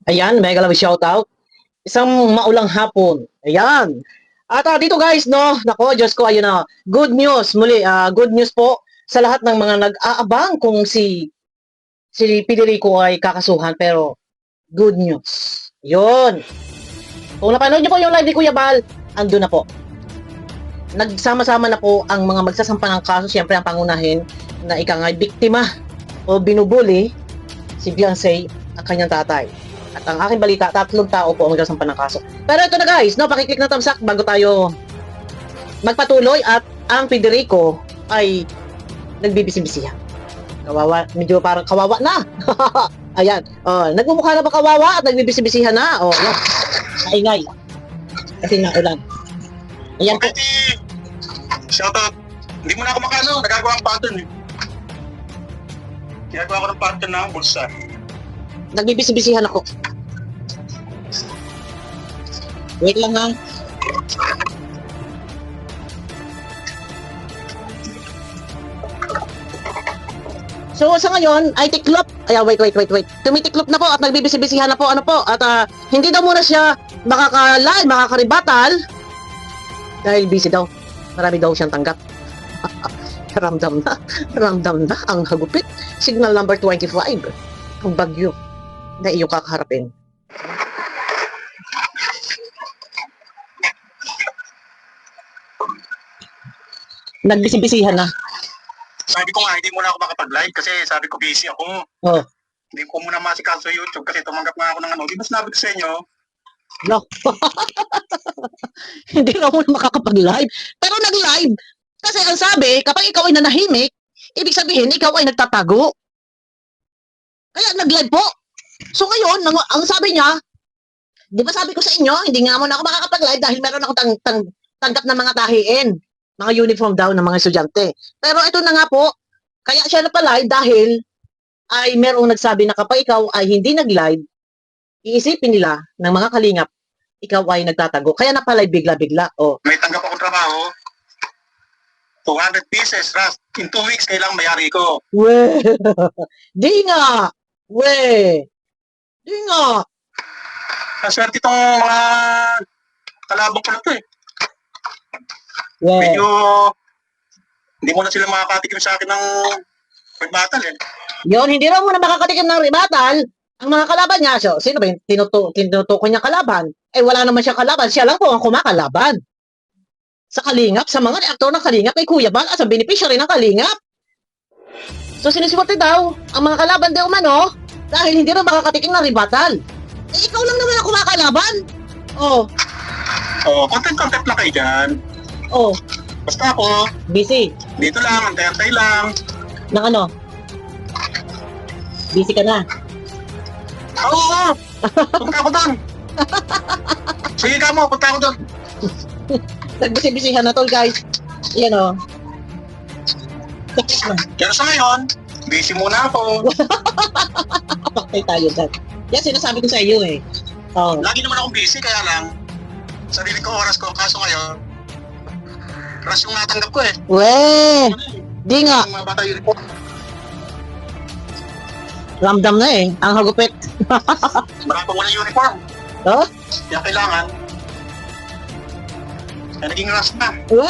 Ayan, mega love shoutout. Isang maulang hapon. Ayan. At dito guys, no, nako, Diyos ko, ayun na. Good news, muli, good news po sa lahat ng mga nag-aabang kung si Federico ay kakasuhan, pero good news. Yun. Kung napanood niyo po yung live ni Kuya Bal, ando na po. Nagsama-sama na po ang mga magsasampa ng kaso. Siyempre, ang pangunahin na ika nga biktima o binubuli si Beyonce, ang kanyang tatay. At ang aking balita, 3 tao po ang magsasampa ng kaso. Pero ito na guys, no, pakiclick na thumbs up bago tayo magpatuloy. At ang Federico ay nagbibisi-bisihan. Kawawa, medyo parang kawawa na. Ayan, nagmumukha na ba kawawa at nagbibisi-bisihan na? No. Maingay. Kasi nga ulan. Ayan po. Shoutout. Hindi mo na ako makano, nagagawa ang pattern eh. Ginagawa ko ng pattern ng bulsa. Nagbibisi-bisihan ako. Wait lang ha. So sa ngayon ay tiklop. Ay wait. Tumitiklop na po at nagbibisi-bisihan na po. Ano po? At hindi daw muna siya makaka-live, makakaribatal dahil busy daw. Marami daw siyang tanggap. Ramdam na ang hagupit. Signal number 25. Ang bagyo na iyong kakaharapin. Nagbisi-bisihan na. Sabi ko nga, hindi muna ako makapag-live kasi sabi ko busy ako. Oh. Hindi ko muna masikaso sa YouTube kasi tumanggap nga ako ng ano. Di ba sinabi ko sa inyo? No. Hindi ka muna makakapag-live. Pero nag-live. Kasi ang sabi, kapag ikaw ay nanahimik, ibig sabihin, ikaw ay nagtatago. Kaya nag-live po. So ngayon, ang sabi niya, di ba sabi ko sa inyo, hindi nga muna ako makakapag-live dahil meron ako tanggap ng mga tahiin. Mga uniform daw ng mga estudyante. Pero ito na nga po, kaya siya na-live dahil ay merong nagsabi na kapag ikaw ay hindi nag-live, iisipin nila ng mga kalingap, ikaw ay nagtatago. Kaya na-live bigla-bigla. Oh. May tanggap akong trabaho. 200 pieces, Ras. In 2 weeks, kailangan mayari ko. We. Di nga. We. Di nga. Kaswerte itong mga kalabang ko na to eh. We. Medyo, hindi mo na sila makakatikim sa akin ng pag-battle eh. Yun, hindi raw muna makakatikim ng ribatal ang mga kalaban niya. So, sino ba yung tinutukoy niya kalaban? Eh, wala naman siya kalaban. Siya lang po ang kumakalaban. Sa Kalingap, sa mga reaktor ng Kalingap, kay Kuya Bal, as a beneficiary ng Kalingap. So, sinisiwerte daw ang mga kalaban de umano dahil hindi raw makakatikim ng ribatal. Eh, ikaw lang naman ang kumakalaban. Oh. Oh, content lang kayo dyan. Oh. Basta ako, Busy. dito lang, antay-antay lang. Ng ano? Busy ka na. Oo, punta ako doon. Sige ka mo, punta ako doon. Nagbisi-bisihan na tol, guys. Yan o. Pero sa ngayon, busy muna ako. Paktay tayo dyan. Yan, sinasabi ko sa iyo eh. Oh. Lagi naman akong busy, kaya lang, sarili ko, oras ko, kaso ngayon, oras yung natanggap ko eh. We! Di nga. Yung mga bata uniform. Ramdam na eh. Ang hagupit. Marami pa muna uniform. Oh? Kaya kailangan, ay naging rush na. We!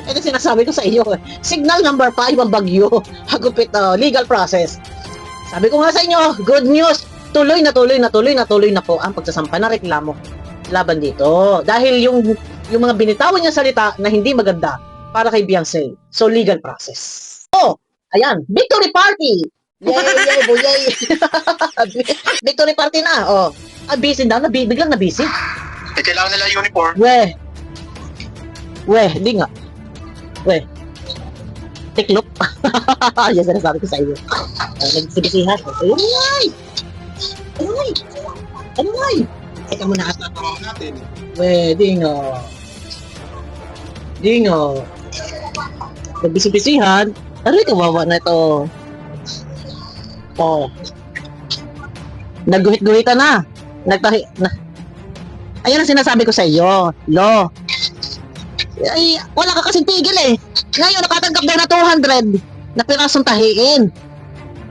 Ito sinasabi ko sa iyo eh. Signal number 5 ang bagyo. Hagupit legal process. Sabi ko nga sa inyo, good news. Tuloy na po ang pagsasampa ng reklamo laban dito. Dahil yung mga binitawan niya salita na hindi maganda para kay Beyonce. So, legal process. Oh, ayan. Victory party! Yay, buyay! Victory party na. Oh. Busy na. Biglang na busy. Eh, kailangan nila uniform. We, di nga. We. Tiklop. Yan sinasabi ko sa iyo. Nagsibisihan. Ay! Teka muna at Tatrabaho natin. we, di nga. Nagbisi-bisihan. Aray, kawawa na ito. Oh. Nagguhit-guhitan na. Ayan ang sinasabi ko sa iyo. Lo. Ay, wala ka kasing tigil eh. Ngayon, nakatanggap daw na 200 na pirasong tahiin.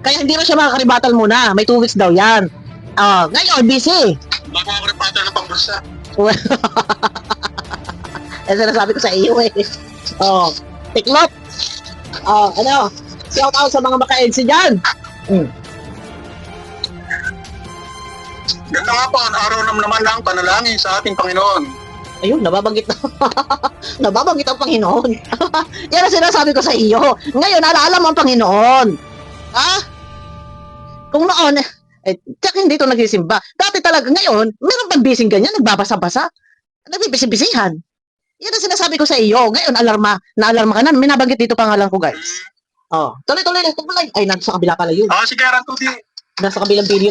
Kaya hindi na siya makakaribatal muna. May 2 weeks daw yan. Oh, ngayon, busy. Bago ako repatol ng pambulsa. Eh, sinasabi ko sa iyo eh. Oh, tiklop. Oh, ano? Shout out sa mga maka-EDC dyan. Ganda nga po, ang araw naman ng panalangin sa ating Panginoon. Ayun, nababanggit na. Nababanggit ang Panginoon. Yan ang sinasabi ko sa iyo. Ngayon, alaala mo ang Panginoon. Ha? Kung noon, tsak hindi ito nagsisimba. Dati talaga ngayon, meron bang bising ganyan, nagbabasa-basa? Nagbibisi-bisihan. Yan ang sinasabi ko sa iyo. Ngayon, naalarma ka na. May nabanggit dito pangalan ko, guys. Oh, tuloy-tuloy lang. Ay, nasa kabila pala yun. Sige, Rantuti. Nasa kabilang video.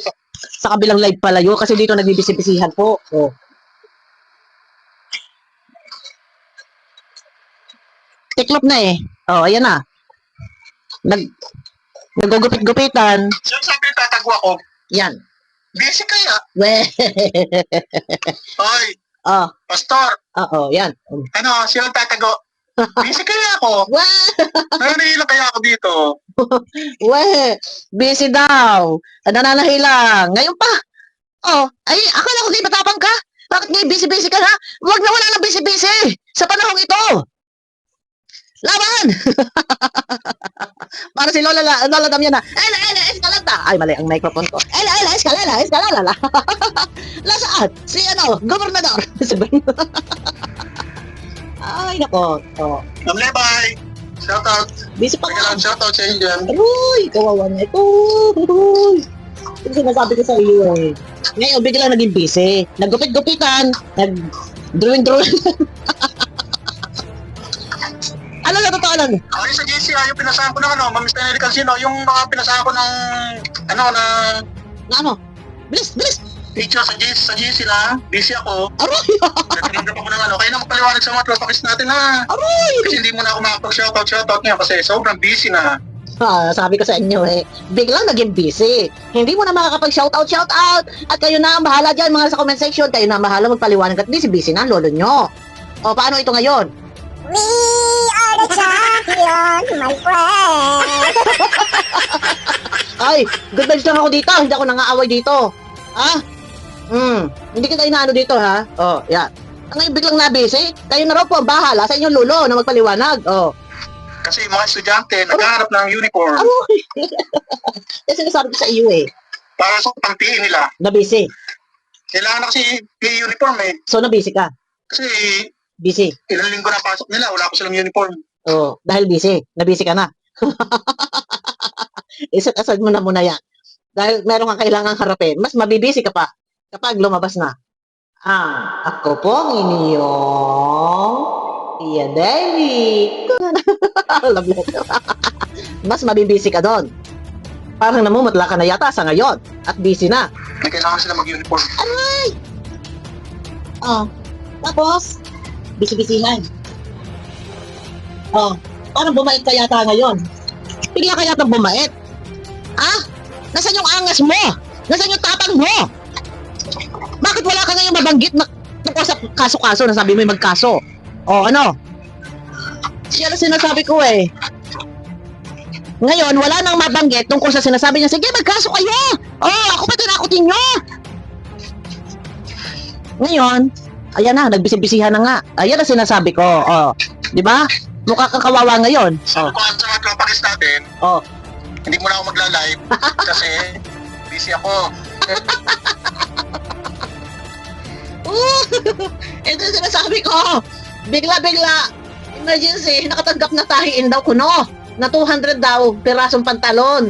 Sa kabilang live pala yun. Kasi dito nagbibisi-bisihan po. Oh. Tiklop na eh. Oh, ayan na. Nagugupit-gupitan. Sinasabi tatago ako. Yan. Busy kaya? Weh. Hoy, Oh, Pastor. oo, yan. Ano, sino tatago? Busy kaya ako? Weh. Nananahila kaya ako dito? Weh. Busy daw. Nananahilang. Ngayon pa. Oh, ay, akala ko di matapang ka. Bakit ngayon busy-busy ka na? Huwag na wala ng busy-busy. Sa panahong ito. Laban! Para si Lola Damian na, Ela, eskalada! Ay, mali ang microphone ko. Ela, eskalala! Lasaan? Si gobernador. Ay, nako. Oh. Bye! Shout out. Busy pa ka. Shout out sa inyo dyan. Aroy, kawawa na ito. Aroy. Ito sinasabi ko sa iyo eh. Ngayon, bigla naging busy. Naggupit-gupitan. Nag-drawing. Ano na totoo lang? Okay, sa GC, yung pinasahan ko ng Mamiss Medical Sino, yung mga pinasahan ko ng, na Na ano? Bilis! picture sa GC na, busy ako. Aroy! Nagtinigap ako ng kaya na magpaliwanag sa mga tropakis natin na. Aroy! Kasi hindi mo na ako makapag-shoutout ngayon kasi sobrang busy na. Sabi ko sa inyo eh, biglang naging busy. Hindi mo na makakapag-shoutout. At kayo na ang bahala dyan, mga sa comment section. Kayo na ang bahala magpaliwanag at busy na ang lolo nyo. O, paano ito ngayon? We are the champion, my friend. Ay, good vibes lang ako dito. Hindi ako nangaaway dito. Ha? Hindi kita inaano dito, ha? Oh, yan. Ngayon biglang na-busy. Kayo na raw po ang bahala sa inyong lulo na magpaliwanag. Oh. Kasi yung mga estudyante, naghahanap ng uniform Aroy! Kasi sinasabi ko sa iyo eh, para sa pangtiin nila. na-busy. Kailangan na kasi may uniform eh. So, na-busy ka. Kasi Busy. ilang linggo na pasok nila, wala ko silang uniform. Oh, dahil busy. Na-busy ka na. Isa't aside mo na muna yan. Dahil meron kang kailangang harapin, mas mabibisi ka pa kapag lumabas na. Ako po ang inyong Tia Daily. Love letter. Mas mabibisi ka doon. Parang namumutla ka na yata sa ngayon at busy na. May kailangan sila mag-uniform. Tapos, bisi-bisihan. Parang bumait ka yata ngayon. Bigla ka yata bumait. Nasaan yung angas mo? Nasaan yung tapang mo? Bakit wala ka ngayon mabanggit na tungkol sa kaso-kaso na sabi mo yung magkaso? Ano? Yan ang sinasabi ko eh. Ngayon, wala nang mabanggit tungkol sa sinasabi niya, sige, magkaso kayo! Ako ba tinakutin nyo? Ngayon, ayan na, nagbisi-bisihan na nga. Ayan ang sinasabi ko. Di ba? Mukha kang kawawa ngayon. So, kung sa mga tropakis natin, hindi mo na ako magla-live kasi busy ako. Ito yung sinasabi ko. Bigla-bigla, emergency, nakatanggap na tahiin daw kuno. Na 200 daw, pirasong pantalon.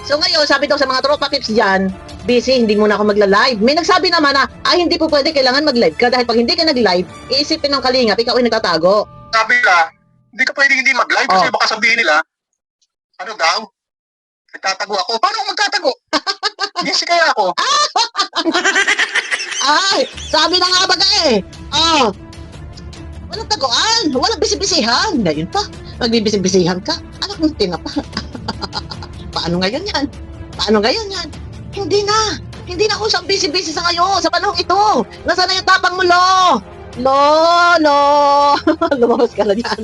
So ngayon, sabi daw sa mga tropa tips dyan, busy, hindi muna ako magla-live. May nagsabi naman na, hindi po pwede, kailangan mag-live ka. Dahil pag hindi ka nag-live, iisipin ng kalingap, ikaw ay nagtatago. Sabi nila, hindi ka pwedeng hindi mag-live kasi baka sabihin nila, ano daw? Nagtatago ako. Paano ako magtatago? Busy kaya ako. Ay, sabi na nga baga eh. Walang taguan, walang bisibisihan. Ngayon pa, magbibisibisihan ka. Anak ng tinapa. Paano ngayon yan? Hindi na ako siyang busy-busy sa ngayon, sa panahon ito. Nasaan na yung tapang mo, Lo? Lumabas ka na dyan.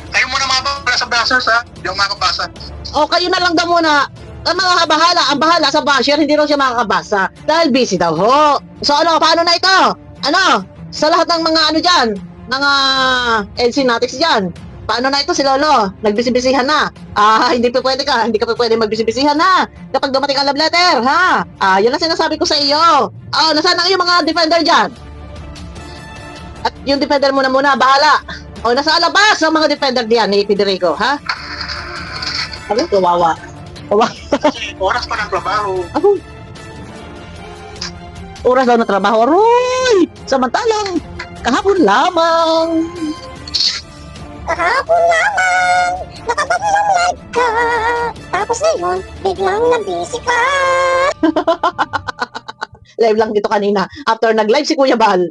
Kayo muna mababala sa browsers ha. Hindi ako makabasa. Kayo na lang daw muna. ang bahala sa basher, hindi raw siya makakabasa dahil busy daw ho. So ano, paano na ito? Ano? Sa lahat ng mga ano dyan, mga NC-natics dyan, paano na ito si Lolo? Nagbisibisihan na. Hindi pa pwede magbisibisihan na. Kapag dumating ang love letter, ha? Yun ang sinasabi ko sa iyo. Nasaan ang iyong mga defender dyan? At yung defender mo na muna, bahala. Nasa labas ang mga defender diyan ni Federico, ha? Ano? Kawawa. Kasi oras pa ng trabaho. Oras daw na trabaho. Aroy! Samantalang, kahapon lamang. Kahapon lamang, nakapaglang live ka. Tapos ngayon, biglang nabisi ka. Live lang dito kanina. After nag-live si Kuya Bal,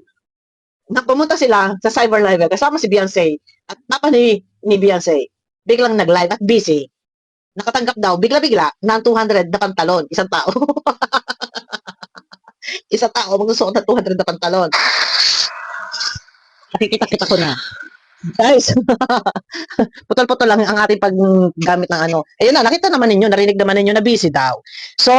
pumunta sila sa Cyber Live kasama si Beyonce at papa ni Beyonce. Biglang nag-live at busy. Nakatanggap daw, bigla-bigla, ng 200 na pantalon. Isang tao. Isang tao, magsusuot ng 200 na pantalon. Nakikita-kita ko na. Guys, putol-putol lang ang ating paggamit ng ano. Ayun na, nakita naman ninyo, narinig naman ninyo na busy daw. So,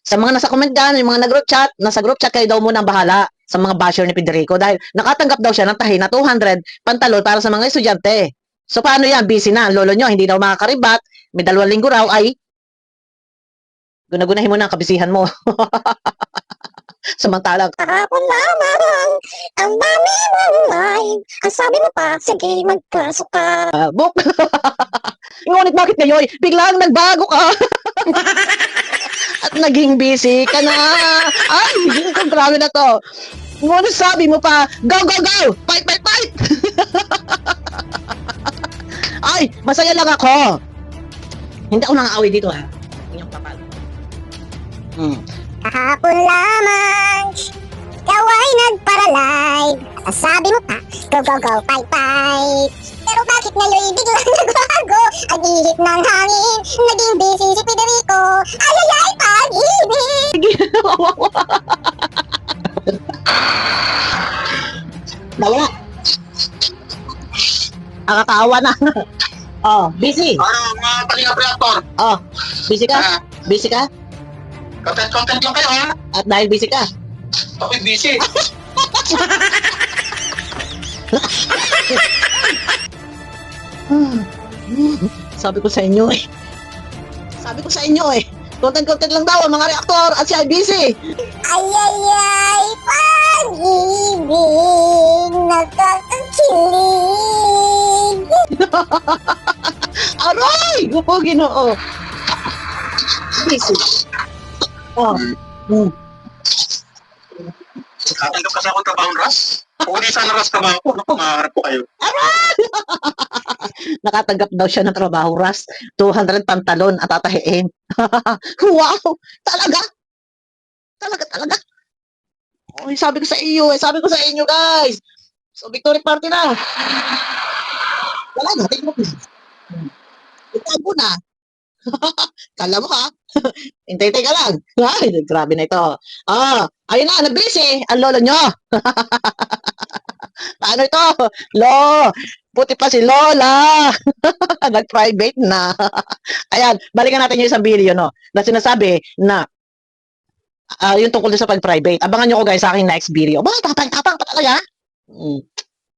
sa mga nasa comment dyan, yung mga nasa group chat kayo daw muna ang bahala sa mga basher ni Federico dahil nakatanggap daw siya ng tahi na 200 pantalon para sa mga estudyante. So, paano yan? Busy na. Ang lolo nyo, hindi daw makakaribat. May 2 linggo raw ay gunagunahin mo na ang kabisihan mo. Samantalang, Kahapon lamang, ang dami mong live. Ang sabi mo pa, sige, magpasok ka. book. Ngunit bakit ngayon, biglang nagbago ka? At naging busy ka na. Ay, grabe na to. Ngunit sabi mo pa, go, go, go! Fight, fight, fight! Ay, masaya lang ako. Hindi ako nang-aaway dito, ha? Inyong kapal. Kahapon lamang, ikaw ay nagparalive. At ang sabi mo pa, go, go, go, fight, fight. Pero bakit ngayon biglang nagbago? Ang ihip ng hangin, naging busy si Federico. Ay, ay, ay, pag-ibig. Nawala. Nakakaawa na. Busy. Mga Kalinga Reactor. Busy ka? Busy ka? Content lang kayo, ha? At dahil busy ka, Ako'y busy. sabi ko sa inyo eh. Content lang daw ang mga reaktor at siya ay busy. Ay, ay, ay, pag-ibig, nakakakilig. Aray! Gupo, Ginoo. Busy. Nakatanggap kasi ako ng trabaho, Ras. Kung hindi sana Ras trabaho ko, maharap ko kayo. Nakatanggap daw siya ng trabaho, Ras. 200 pantalon at tatahiin. Wow! Talaga? Talaga? Oy, sabi ko sa inyo, guys. So, victory party na. Wala na, tingnan mo. Itago na. Kala mo ha? Hintay-hintay ka lang. Ay, grabe na ito. Ayun na, nag-busy. Ang lolo nyo. Paano ito? Puti pa si Lola. Nag-private na. Ayan, balikan natin yung isang video, no? Na sinasabi na yung tungkol sa pag-private. Abangan nyo ko guys sa aking next video. Tapang pa talaga.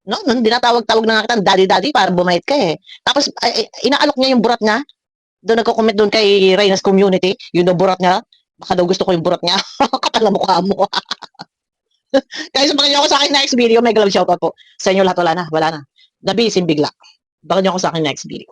No, dinatawag-tawag na nga kita, daddy para bumait ka eh. Tapos, inaalok niya yung burat niya. Doon nagko-comment doon kay Reyna's community, yung daw burat niya. Baka daw gusto ko yung burat niya. Kapal na mukha mo. Guys, abangan nyo ako sa aking next video. May glove shoutout po. Sa inyo lahat, wala na. Nabisin bigla. Abangan nyo ako sa aking next video.